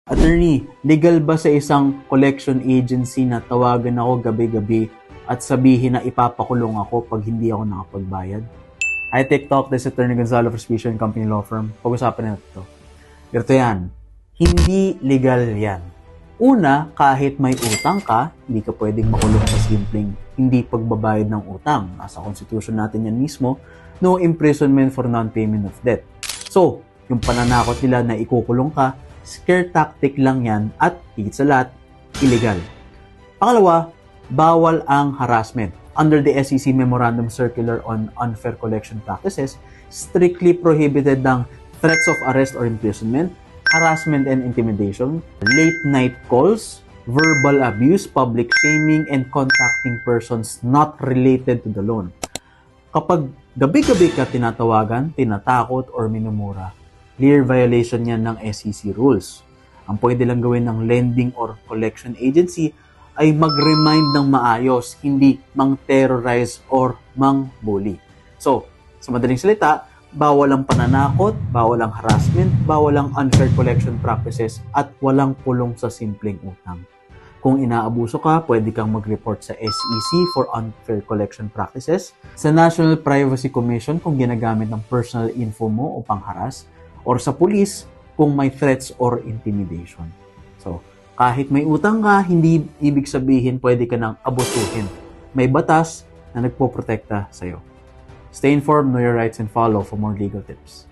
Attorney, legal ba sa isang collection agency na tawagan ako gabi-gabi at sabihin na ipapakulong ako pag hindi ako nakapagbayad? Hi TikTok, this is Attorney Gonzalo for Special and Company Law Firm. Pag-usapan natin ito. Ganito yan, hindi legal yan. Una, kahit may utang ka, hindi ka pwedeng makulong sa simpleng hindi pagbabayad ng utang. Nasa constitution natin yan mismo, no imprisonment for non-payment of debt. So, yung pananakot nila na ikukulong ka, scare tactic lang yan at higit sa lahat, illegal. Pangalawa, bawal ang harassment. Under the SEC Memorandum Circular on Unfair Collection Practices, strictly prohibited ng threats of arrest or imprisonment, harassment and intimidation, late night calls, verbal abuse, public shaming, and contacting persons not related to the loan. Kapag gabi-gabi ka tinatawagan, tinatakot, or minumura, clear violation yan ng SEC rules. Ang pwede lang gawin ng lending or collection agency ay mag-remind ng maayos, hindi mang-terrorize or mang-bully. So, sa madaling salita, bawal ang pananakot, bawal ang harassment, bawal ang unfair collection practices, at walang kulong sa simpleng utang. Kung inaabuso ka, pwede kang mag-report sa SEC for unfair collection practices, sa National Privacy Commission kung ginagamit ng personal info mo o pangharas, or sa pulis kung may threats or intimidation. So, kahit may utang ka, hindi ibig sabihin pwede ka nang abusuhin. May batas na nagpoprotekta sa'yo. Stay informed, know your rights, and follow for more legal tips.